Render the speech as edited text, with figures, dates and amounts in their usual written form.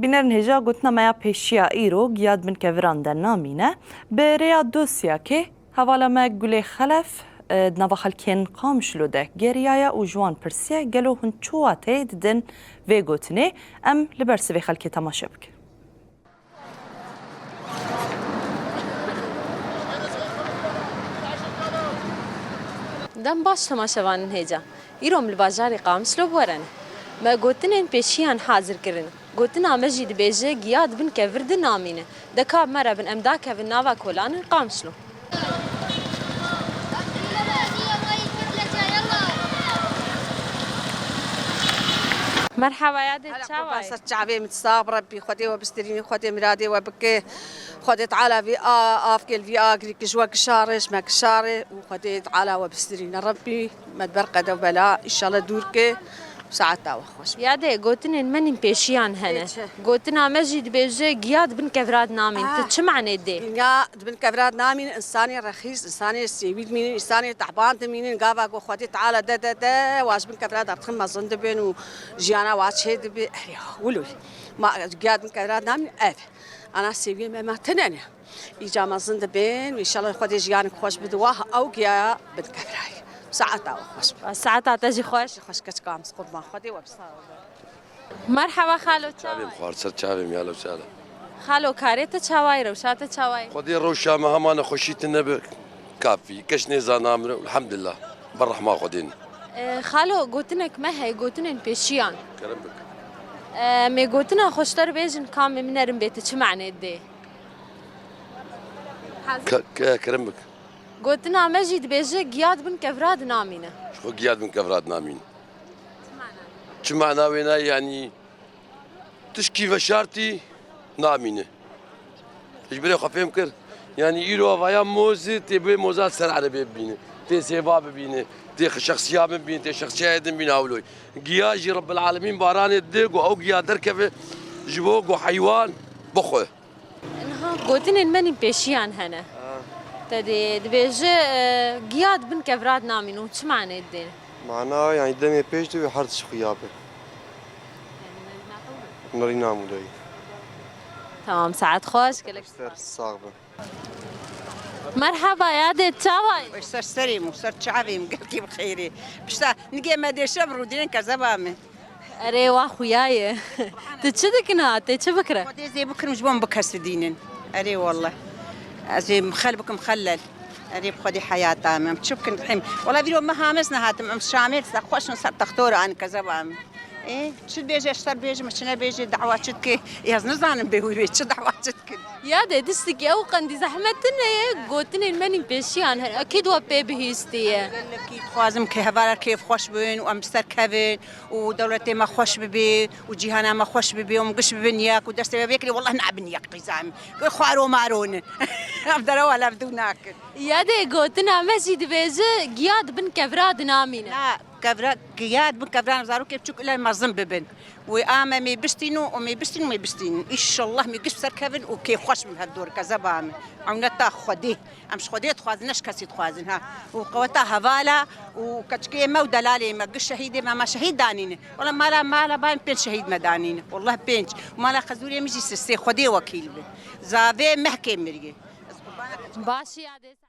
بینرن هجا گوتنا میا پیشیا ایرو گیاد من کوران در نامینه به ریا دوسیا که حوالا ما گله خلف نوا خلکین قام شلوده گریایا و جوان پرسیا گلو هنچواته ددن و گوتنه ام لبرس و خلکی تماشا بک. دم باش تماشاوان هجا ایروم لباجاری قام شلو بورن ما گوتنین پیشیان حاضر کردن گوتن آمجی دبیجه گیاد بن کورد نامینه دکاب مرا بن امدا کون نوا کولان قام شلو مرحبا يا دي تشاوي صرت شعبي متصاب ربي خدي وبستريني خدي مرادي وبكي خدي تعالى في افكل في اجري كجوا كشارش ما كشاري وخدي تعالى وبستريني ربي ما تبرقد وبلا ان شاء الله دورك ساعتها وخوش يا دي قوتن من بيشيان هنا قوتنا مجد بيجي جياد بن كفراد نامين تتشمعني دي جياد بن كفراد نامين انساني رخيص انساني سيبيد مين انساني تعبان مين قافا وخدي تعالى دا واش بن كفراد ارتخم ما زند بين وجيانا واش هيد بي ولول ما جياد بن كفراد نامين انا سيبي ما تناني يجا ما زند بين وان شاء الله خدي جيانك خوش بدواها او جيا بن كفراي ساعتها وخوش ساعتها تجي خوش خوش كتكام قربان خدي وبصار مرحبا خالو تشاوي بخار سر تشاوي يا لو سالا خالو كاريتا تشاوي روشاتا تشاوي خدي روشا ما هم انا خشيت النبي كافي كشني زانامر الحمد لله بالرحمه خدين خالو قوتنك ما هي قوتنن بيشيان كرمك مي قوتنا خوشتر بيجن كام منرم بيت تشمعني دي كرمك قوتنا مجد بيجي جياد بن كفراد نامينه شو جياد بن كفراد نامين شو معنى وينا يعني تشكي فشارتي نامينه اجبري خفيم كر يعني يرو ويا موز تبي موزات سر عربي بينه تي سيباب بينه تي شخصيه من بينه تي شخصيه بين اولوي جياجي رب العالمين باران الدق او جياد دركبه جبوق وحيوان بخو انها قوتن من بيشيان هنا تدي دبيجي جياد بن كفراد نامين وش معنى الدين؟ معناه يعني دمي بيجدو وحرد شخيابه نري نامو داي تمام ساعات خوش كلك صاغبه مرحبا يا دي تشاوي وش صار سريم وصار شعبي مقلكي بخيري بشتا نجي ما دي شبر ودين كذبامي اري واخوياي تشدكنا تشي بكره ودي زي بكره مش بون بكر سدينن اري والله زي مخلبك مخلل اري بخدي حياتها ما تشوفك الحين والله فيلو ما هامسنا هاتم ام شامل خوش صار تختور عن كذبامي ايه شو بيجي اشتر بيجي مشنا بيجي دعوات شتك يا زنزان بيقول شو دعوات شتك يا دي دستك او قندي زحمتنا قوتني المني بيشيان اكيد وبيبي هيستي كي خوازم كهبار كيف خوش بين وامستر كافين ودولتي ما خوش ببي وجيهانا ما خوش ببي ومقش ببنياك ودست بيكلي والله نعبنياك قزام خوارو مارون افضل ولا بدوناك يا دي قوتنا مسجد بيجي جياد بن كفراد نامينه لا كفرات جياد بن كفران زارو كيف تشوك إلى مزن ببن وآمة مي بستينو ومي بستين ومي بستين إن شاء الله مي قش بسر كفن وكيف خوش من هالدور كذبامي عونتا خديه أمش خديه تخوازنش كسي تخوازنها وقوتا هوالا وكتشكي ما ودلالي ما قش شهيدة ما شهيد دانين ولا ما لا باين بين شهيد مدانين والله بينش وما لا خزوري مجي سسي خديه وكيل به زابي محكي مريجي باشي يا